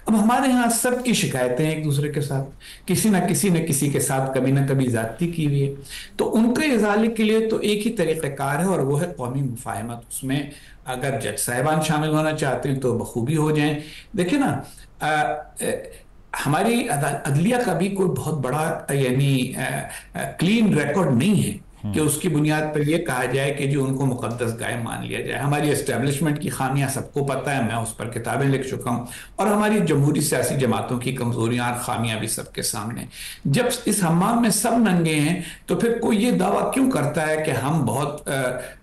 Speaker 4: अब हमारे यहाँ सबकी शिकायतें एक दूसरे के साथ, किसी न किसी के साथ कभी ना कभी ज़्यादती की हुई है। तो उनके इजाले के लिए तो एक ही तरीक़ेकार है और वो है कौमी मुफाहमत। उसमें अगर जज साहिबान शामिल होना चाहते हैं तो बखूबी हो जाएं। देखिए ना, हमारी अदलिया का भी कोई बहुत बड़ा यानी क्लीन रिकॉर्ड नहीं है कि उसकी बुनियाद पर यह कहा जाए कि जो उनको मुकद्दस गाय मान लिया जाए। हमारी एस्टेब्लिशमेंट की खामियां सबको पता है, मैं उस पर किताबें लिख चुका हूं, और हमारी जमहूरी सियासी जमातों की कमजोरियां और खामियां भी सबके सामने। जब इस हम्माम में सब नंगे हैं तो फिर कोई ये दावा क्यों करता है कि हम बहुत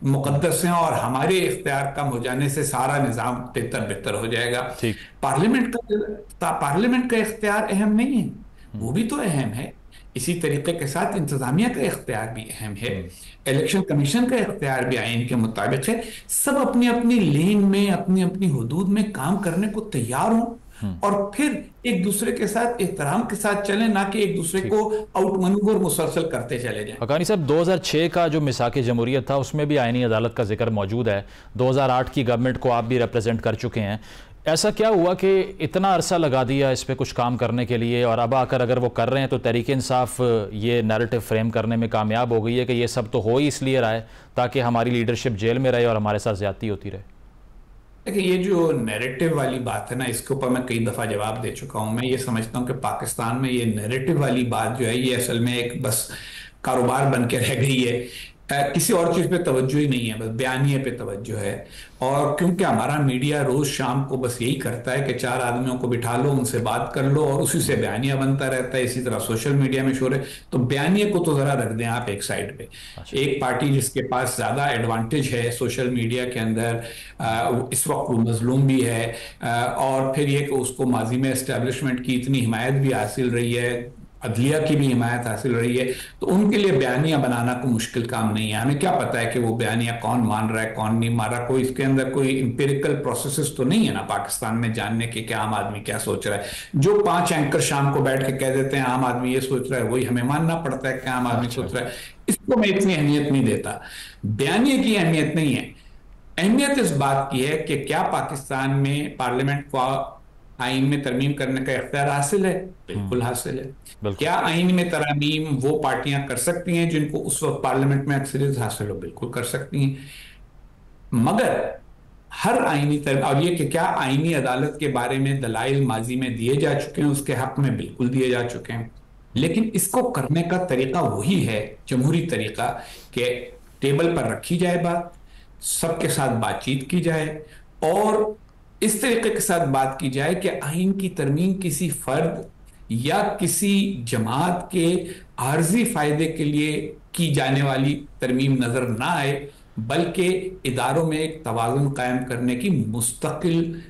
Speaker 4: मुकद्दस हैं और हमारे इख्तियार कम हो जाने से सारा निज़ाम बेहतर हो जाएगा। पार्लियामेंट का इख्तियार अहम नहीं है, वो भी तो अहम है। इसी तरीके के साथ इंतजामिया का इख्तियार भी अहम है, इलेक्शन कमीशन का इख्तियार भी आइन के मुताबिक है। सब अपनी अपनी लेन में, अपनी अपनी हुदूद में काम करने को तैयार हों और फिर एक दूसरे के साथ एहतराम के साथ चलें, ना कि एक दूसरे को आउटमैनूवर मुसलसल करते चले जाएं।
Speaker 1: हक्कानी साहब, 2006 का जो मिसाक जमहूरियत था उसमें भी आईनी अदालत का जिक्र मौजूद है। 2008 की गवर्नमेंट को आप भी रिप्रेजेंट कर चुके हैं। ऐसा क्या हुआ कि इतना अरसा लगा दिया इस पे कुछ काम करने के लिए, और अब आकर अगर वो कर रहे हैं तो तहरीक इंसाफ ये नैरेटिव फ्रेम करने में कामयाब हो गई है कि ये सब तो हो ही इसलिए रहा है ताकि हमारी लीडरशिप जेल में रहे और हमारे साथ ज्यादती होती रहे?
Speaker 4: देखिए, ये जो नैरेटिव वाली बात है ना, इसके ऊपर मैं कई दफा जवाब दे चुका हूं। मैं ये समझता हूं कि पाकिस्तान में ये नैरेटिव वाली बात जो है ये असल में एक बस कारोबार बन के रह गई है। किसी और चीज पे तवज्जो ही नहीं है, बस बयानिए पे तवज्जो है। और क्योंकि हमारा मीडिया रोज शाम को बस यही करता है कि 4 आदमियों को बिठा लो, उनसे बात कर लो और उसी से बयानिया बनता रहता है। इसी तरह सोशल मीडिया में शोर है, तो बयानिए को तो जरा रख दें आप एक साइड पे। एक पार्टी जिसके पास ज्यादा एडवांटेज है सोशल मीडिया के अंदर, इस वक्त वो मजलूम भी है, और फिर ये कि उसको माजी में एस्टेब्लिशमेंट की इतनी हिमायत भी हासिल रही है, अदलिया की भी हिमायत हासिल रही है, तो उनके लिए बयानिया बनाना कोई मुश्किल काम नहीं है। हमें क्या पता है कि वो बयानिया कौन मान रहा है कौन नहीं मान रहा, कोई इसके अंदर कोई इंपेरिकल प्रोसेसेस तो नहीं है ना पाकिस्तान में जानने के कि आम आदमी क्या सोच रहा है। जो 5 एंकर शाम को बैठ के कह देते हैं आम आदमी ये सोच रहा है, वही हमें मानना पड़ता है कि आम आदमी सोच रहा है। इसको मैं इतनी अहमियत नहीं देता, बयानिया की अहमियत नहीं है। अहमियत इस बात की है कि क्या पाकिस्तान में पार्लियामेंट को आइन में तरमीम करने का इख्तियार हासिल है? बिल्कुल हासिल है। क्या आइन में तरमीम वो पार्टियां कर सकती हैं जिनको उस वक्त पार्लियामेंट में अक्सरियत हासिल हो? बिल्कुल कर सकती हैं। मगर हर आईनी और ये कि क्या आईनी अदालत के बारे में दलाइल माजी में दिए जा चुके हैं, उसके हक में बिल्कुल दिए जा चुके हैं। लेकिन इसको करने का तरीका वही है जमहूरी तरीका कि टेबल पर रखी जाए बात, सबके साथ बातचीत की जाए और इस तरीके के साथ बात की जाए कि आइन की तरमीम किसी फर्द या किसी जमात के आर्जी फायदे के लिए की जाने वाली तरमीम नजर ना आए, बल्कि इदारों में एक तवाज़ुन कायम करने की मुस्तकिल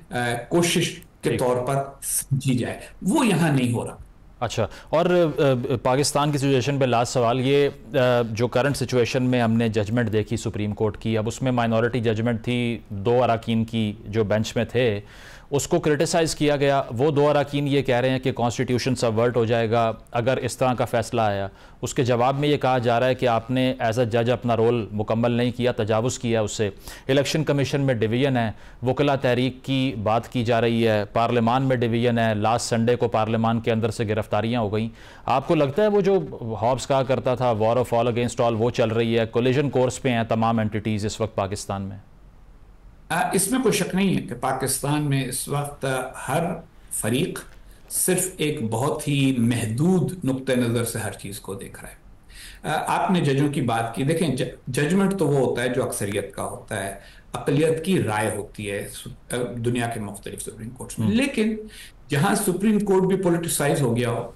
Speaker 4: कोशिश के तौर पर समझी जाए। वो यहां नहीं हो रहा।
Speaker 1: अच्छा, और पाकिस्तान की सिचुएशन पे लास्ट सवाल, ये जो करंट सिचुएशन में हमने जजमेंट देखी सुप्रीम कोर्ट की, अब उसमें माइनॉरिटी जजमेंट थी, 2 अराकीन की जो बेंच में थे उसको क्रिटिसाइज़ किया गया। वो 2 अराकीन ये कह रहे हैं कि कॉन्स्टिट्यूशन सबवर्ट हो जाएगा अगर इस तरह का फ़ैसला आया। उसके जवाब में ये कहा जा रहा है कि आपने एज अ जज अपना रोल मुकम्मल नहीं किया, तजावुज़ किया उससे। इलेक्शन कमीशन में डिवीज़न है, वकला तहरीक की बात की जा रही है, पार्लियामान में डिवीज़न है, लास्ट संडे को पार्लियामान के अंदर से गिरफ्तारियाँ हो गई। आपको लगता है वो जो हॉब्स कहा करता था war of all against all, वो चल रही है? कोलिजन कोर्स पे हैं तमाम एंटिटीज़ इस वक्त पाकिस्तान में?
Speaker 4: इसमें कोई शक नहीं है कि पाकिस्तान में इस वक्त हर फरीक सिर्फ एक बहुत ही महदूद नुक्ते नज़र से हर चीज़ को देख रहा है। आपने जजों की बात की, देखें जजमेंट तो वो होता है जो अक्सरियत का होता है, अक़लियत की राय होती है दुनिया के मुख्तलिफ सुप्रीम कोर्ट्स में। लेकिन जहां सुप्रीम कोर्ट भी पॉलिटिसाइज हो गया हो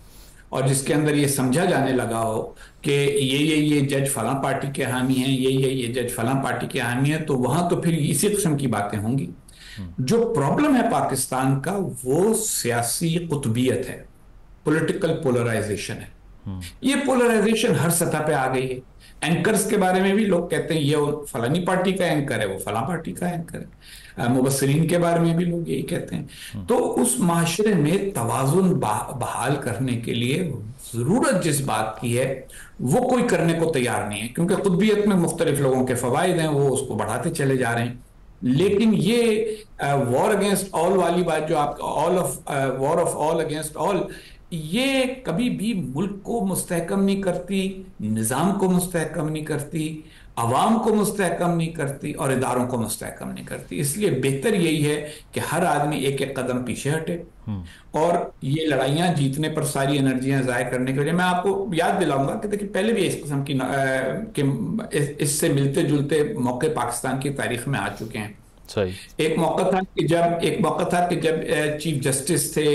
Speaker 4: और जिसके अंदर ये समझा जाने लगा हो कि ये जज फलां पार्टी के हामी हैं, ये जज फलां पार्टी के हामी हैं, तो वहां तो फिर इसी किस्म की बातें होंगी। जो प्रॉब्लम है पाकिस्तान का वो सियासी कुतुबियत है, पॉलिटिकल पोलराइजेशन है। ये पोलराइजेशन हर सतह पे आ गई है। एंकर्स के बारे में भी लोग कहते हैं ये फलानी पार्टी का एंकर है, वो फलां पार्टी का एंकर है। मुबस्सिरीन के बारे में भी लोग यही कहते हैं। तो उस माशरे में तवाज़ुन बहाल करने के लिए जरूरत जिस बात की है वो कोई करने को तैयार नहीं है, क्योंकि कुतुबियत में मुख्तलिफ लोगों के फवायद हैं, वो उसको बढ़ाते चले जा रहे हैं। लेकिन ये वॉर अगेंस्ट ऑल वाली बात जो आप war of all against all, ये कभी भी मुल्क को मुस्तहकम नहीं करती, निज़ाम को मुस्तहकम नहीं करती, अवाम को मुस्तहकम नहीं करती और इदारों को मुस्तहकम नहीं करती। इसलिए बेहतर यही है कि हर आदमी एक एक कदम पीछे हटे और ये लड़ाइयां जीतने पर सारी एनर्जियां ज़ाय करने के लिए मैं आपको याद दिलाऊंगा कि देखिए पहले भी इस किस्म की इससे मिलते जुलते मौके पाकिस्तान की तारीख में आ चुके हैं।
Speaker 1: सही।
Speaker 4: एक मौका था कि जब चीफ जस्टिस थे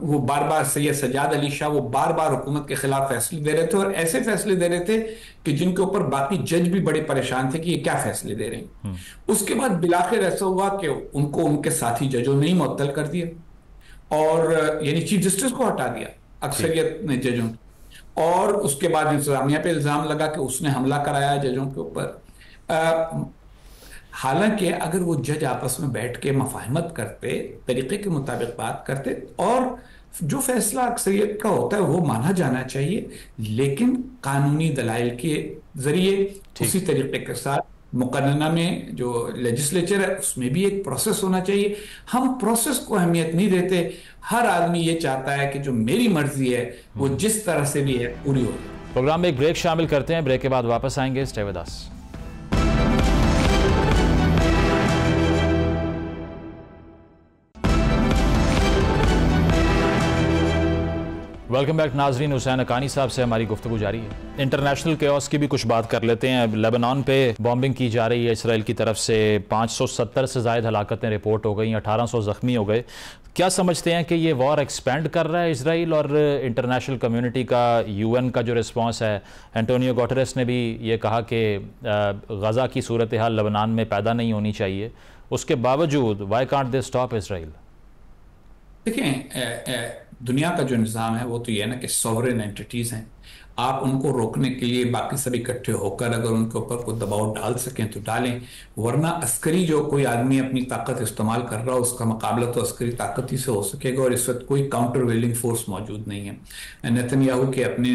Speaker 4: वो बार बार सैयद सजाद अली शाह वो बार बार हुकूमत के खिलाफ फैसले दे रहे थे और ऐसे फैसले दे रहे थे कि जिनके ऊपर बाकी जज भी बड़े परेशान थे कि ये क्या फैसले दे रहे हैं। उसके बाद बिलाखिर ऐसा हुआ कि उनको उनके साथी जजों ने ही मुअत्तल कर दिया और यानी चीफ जस्टिस को हटा दिया अक्सरियत ने जजों की, और उसके बाद इंतजामिया पे इल्जाम लगा कि उसने हमला कराया जजों के ऊपर। हालांकि अगर वो जज आपस में बैठ के मफाहमत करते, तरीके के मुताबिक बात करते, और जो फैसला अक्सरियत का होता है वो माना जाना चाहिए, लेकिन कानूनी दलाइल के जरिए उसी तरीके के साथ मुकन्ना में जो लेजिस्लेचर है उसमें भी एक प्रोसेस होना चाहिए। हम प्रोसेस को अहमियत नहीं देते। हर आदमी ये चाहता है कि जो मेरी मर्जी है वो जिस तरह से भी है पूरी हो।
Speaker 1: प्रोग्राम में एक ब्रेक शामिल करते हैं, ब्रेक के बाद वापस आएंगे। Stay with us. Welcome back नाजरीन, हुसैन हक्कानी साहब से हमारी गुफ्तगू जारी है। इंटरनेशनल केओस की भी कुछ बात कर लेते हैं। लेबनान पे बॉम्बिंग की जा रही है इसराइल की तरफ से, 570 से ज़ायद हलाकतें रिपोर्ट हो गई, 1800 ज़ख्मी हो गए। क्या समझते हैं कि ये वॉर एक्सपेंड कर रहा है इसराइल, और इंटरनेशनल कम्युनिटी का, यूएन का जो रिस्पॉन्स है? एंटोनियो गुटेरेस ने भी ये कहा कि गज़ा की सूरत हाल लेबनान में पैदा नहीं होनी चाहिए, उसके बावजूद why can't they stop Israel?
Speaker 4: देखें, दुनिया का जो निज़ाम है वो तो ये है ना कि सॉवरेन एंटिटीज़ हैं, आप उनको रोकने के लिए बाकी सब इकट्ठे होकर अगर उनके ऊपर कोई दबाव डाल सकें तो डालें, वरना अस्करी जो कोई आदमी अपनी ताकत इस्तेमाल कर रहा हो उसका मुकाबला तो अस्करी ताकत ही से हो सकेगा, और इस वक्त कोई काउंटर वेलिंग फोर्स मौजूद नहीं है। नेतन्याहू के अपने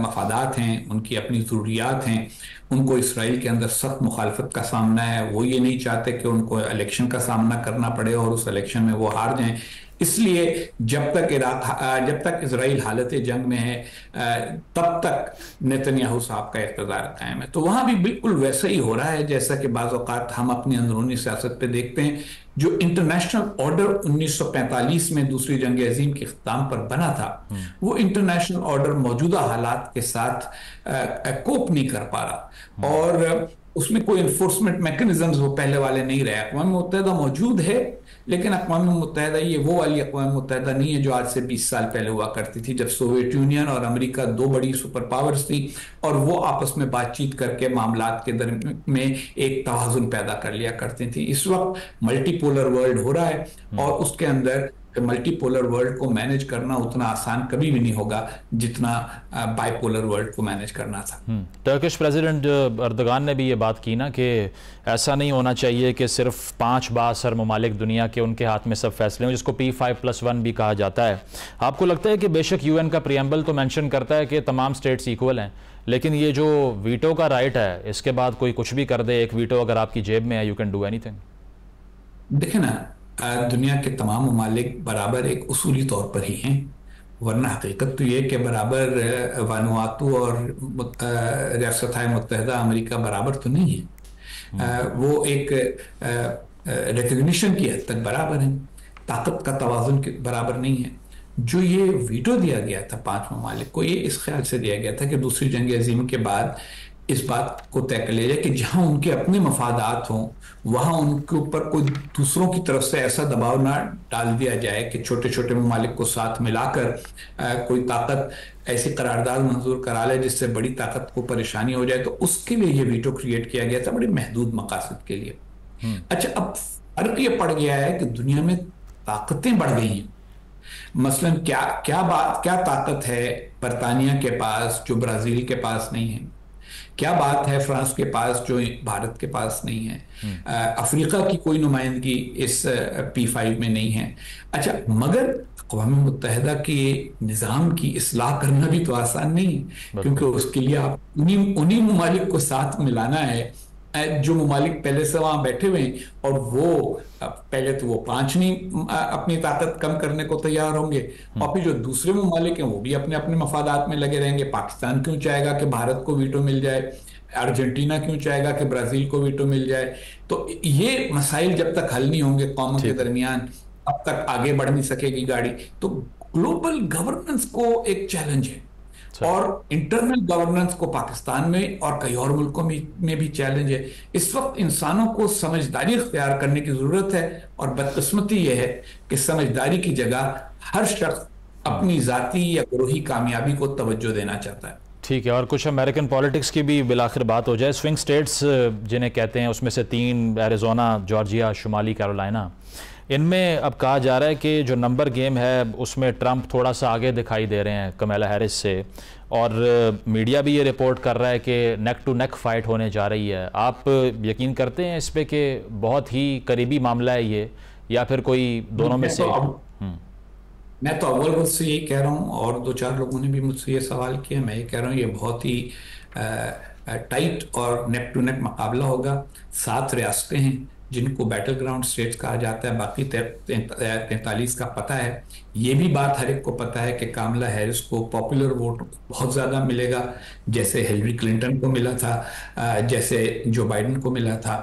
Speaker 4: मफादात हैं, उनकी अपनी ज़रूरियात हैं, उनको इसराइल के अंदर सख्त मुखालफत का सामना है। वो ये नहीं चाहते कि उनको इलेक्शन का सामना करना पड़े और उस इलेक्शन में वो हार जाएं। इसलिए जब तक इजराइल हालत जंग में है तब तक नेतन्याहू साहब का इक़्तिदार कायम है। तो वहां भी बिल्कुल वैसा ही हो रहा है जैसा कि बाज़ औक़ात हम अपनी अंदरूनी सियासत पे देखते हैं। जो इंटरनेशनल ऑर्डर 1945 में दूसरी जंग अजीम के इख्तिताम पर बना था, वो इंटरनेशनल ऑर्डर मौजूदा हालात के साथ कोप नहीं कर पा रहा, और उसमें कोई इन्फोर्समेंट मैकेनिज्म्स वो पहले वाले नहीं रहे। अक़वाम मुत्तहिदा मौजूद है, लेकिन अक़वाम मुत्तहिदा ये वो वाली अक़वाम मुत्तहिदा नहीं है जो आज से 20 साल पहले हुआ करती थी, जब सोवियत यूनियन और अमेरिका दो बड़ी सुपर पावर्स थी और वो आपस में बातचीत करके मामलात के दरमियान में एक तवाज़ुन पैदा कर लिया करती थी। इस वक्त मल्टीपोलर वर्ल्ड हो रहा है, और उसके अंदर मल्टीपोलर वर्ल्ड को मैनेज करना उतना आसान कभी भी नहीं होगा जितना बाइपोलर वर्ल्ड को मैनेज करना था।
Speaker 1: टर्किश प्रेसिडेंट अर्दगान ने भी ये बात की ना कि ऐसा नहीं होना चाहिए कि सिर्फ 5 बाअसर ममालिक दुनिया के उनके हाथ में सब फैसले हों, जिसको P5+1 भी कहा जाता है। आपको लगता है कि बेशक यूएन का प्रीएम्बल तो मेंशन करता है कि तमाम स्टेट्स इक्वल हैं, लेकिन ये जो वीटो का राइट है, इसके बाद कोई कुछ भी कर दे, एक वीटो अगर आपकी जेब में है, यू कैन डू एनीथिंग?
Speaker 4: देखे ना, दुनिया के तमाम ममालिक बराबर एक उसूली तौर पर ही हैं, वरना हकीकत तो ये कि बराबर वानुआतू और रियासत-ए मुत्तहिदा अमेरिका बराबर तो नहीं है। वो एक रिकग्निशन की हद तक बराबर हैं, ताकत का तवाज़ुन के बराबर नहीं है। जो ये वीटो दिया गया था 5 ममालिक को, ये इस ख्याल से दिया गया था कि दूसरी जंग अजीम के बाद इस बात को तय कर लिया जाए कि जहां उनके अपने मफादात हों वहां उनके ऊपर कोई दूसरों की तरफ से ऐसा दबाव ना डाल दिया जाए कि छोटे छोटे ममालिक को साथ मिलाकर कोई ताकत ऐसी करारदाद मंजूर करा ले जिससे बड़ी ताकत को परेशानी हो जाए। तो उसके लिए ये वीटो क्रिएट किया गया था, बड़े महदूद मकासद के लिए। अच्छा, अब फर्क ये पड़ गया है कि दुनिया में ताकतें बढ़ गई हैं। मसलन क्या ताकत है बरतानिया के पास जो ब्राजील के पास नहीं है? क्या बात है फ्रांस के पास जो भारत के पास नहीं है? अफ्रीका की कोई नुमाइंदगी इस P5 में नहीं है। अच्छा, मगर अक़वाम मुत्तहिदा के निज़ाम की इस्लाह करना भी तो आसान नहीं है, क्योंकि उसके लिए आप उन्हीं ममालिक को साथ मिलाना है जो ममालिक पहले से वहां बैठे हुए हैं, और वो पहले तो वो 5 नहीं अपनी ताकत कम करने को तैयार होंगे, और फिर जो दूसरे ममालिक हैं वो भी अपने अपने मफादात में लगे रहेंगे। पाकिस्तान क्यों चाहेगा कि भारत को वीटो मिल जाए? अर्जेंटीना क्यों चाहेगा कि ब्राजील को वीटो मिल जाए? तो ये मसाइल जब तक हल नहीं होंगे कौमों के दरमियान, अब तक आगे बढ़ नहीं सकेगी गाड़ी। तो ग्लोबल गवर्नेंस को एक चैलेंज है, और इंटरनल गवर्नेंस को पाकिस्तान में और कई और मुल्कों में भी चैलेंज है। इस वक्त इंसानों को समझदारी इख्तियार करने की जरूरत है, और बदकिस्मती यह है कि समझदारी की जगह हर शख्स अपनी जाती या ग्रोही कामयाबी को तवज्जो देना चाहता है।
Speaker 1: ठीक है, और कुछ अमेरिकन पॉलिटिक्स की भी बिलाखिर बात हो जाए। स्विंग स्टेट्स जिन्हें कहते हैं, उसमें से 3 एरिज़ोना, जॉर्जिया, शुमाली कैरोलिना, इनमें अब कहा जा रहा है कि जो नंबर गेम है उसमें ट्रंप थोड़ा सा आगे दिखाई दे रहे हैं कमला हैरिस से, और मीडिया भी ये रिपोर्ट कर रहा है कि नेक टू नेक फाइट होने जा रही है। आप यकीन करते हैं इस पे कि बहुत ही करीबी मामला है ये, या फिर कोई दोनों में से?
Speaker 4: मैं तो अव्वल मुझसे यही कह रहा हूँ, और दो चार लोगों ने भी मुझसे ये सवाल किया। मैं ये कह रहा हूँ ये बहुत ही टाइट और नेक टू नेक मुकाबला होगा। 7 रियासतें हैं जिनको बैटल ग्राउंड स्टेट्स कहा जाता है, बाकी 43 का पता है। ये भी बात हर एक को पता है कि कमला हैरिस को पॉपुलर वोट बहुत ज़्यादा मिलेगा, जैसे हिलरी क्लिंटन को मिला था, जैसे जो बाइडेन को मिला था।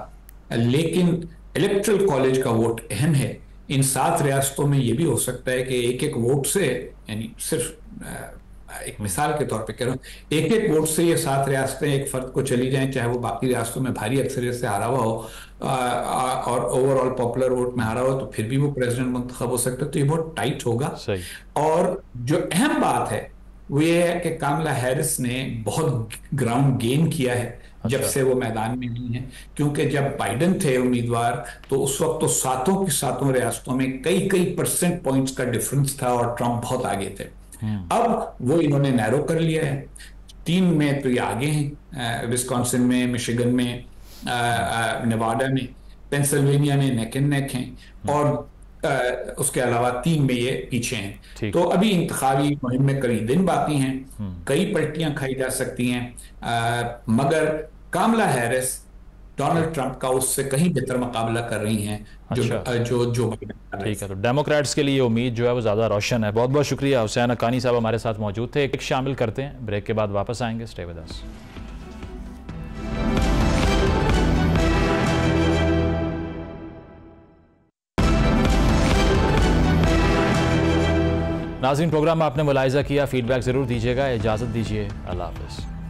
Speaker 4: लेकिन इलेक्टोरल कॉलेज का वोट अहम है। इन 7 रियासतों में ये भी हो सकता है कि एक एक वोट से, यानी सिर्फ एक मिसाल के तौर पे कह रहा हूँ, एक एक वोट से ये 7 रियासतें एक फर्द को चली जाएं, चाहे वो बाकी रियासतों में भारी अक्सरियत से हारा हुआ हो और ओवरऑल पॉपुलर वोट में हारा हो, तो फिर भी वो प्रेसिडेंट मुंतखब हो सकता है। तो ये बहुत टाइट होगा।
Speaker 1: सही।
Speaker 4: और जो अहम बात है वो ये है कि कमला हैरिस ने बहुत ग्राउंड गेन किया है जब से वो मैदान में नहीं है, क्योंकि जब बाइडेन थे उम्मीदवार तो उस वक्त तो 7 की 7 रियासतों में कई कई परसेंट पॉइंट्स का डिफरेंस था और ट्रंप बहुत आगे थे। अब वो इन्होंने नैरो कर लिया है। 3 में तो ये आगे हैं, विस्कॉन्सिन में, मिशिगन में, नेवाडा में, पेंसिल्वेनिया में नेक एंड नेक हैं, और उसके अलावा 3 में ये पीछे हैं। तो अभी इंतखाबी मुहिम में कई दिन बाकी हैं, कई पलटियां खाई जा सकती हैं, मगर कमला हैरिस डोनाल्ड ट्रंप का उससे कहीं बेहतर मुकाबला कर रही हैं। जो
Speaker 1: ठीक है, तो डेमोक्रेट्स के लिए उम्मीद जो है वो ज़्यादा रोशन है। बहुत बहुत शुक्रिया। हुसैन हक्कानी साहब हमारे साथ मौजूद थे। एक शामिल करते हैं, ब्रेक के बाद वापस आएंगे। Stay with us. नाज़रीन, प्रोग्राम आपने मुलाहिज़ा किया, फीडबैक ज़रूर दीजिएगा। इजाज़त दीजिए, अल्लाह हाफ़िज़।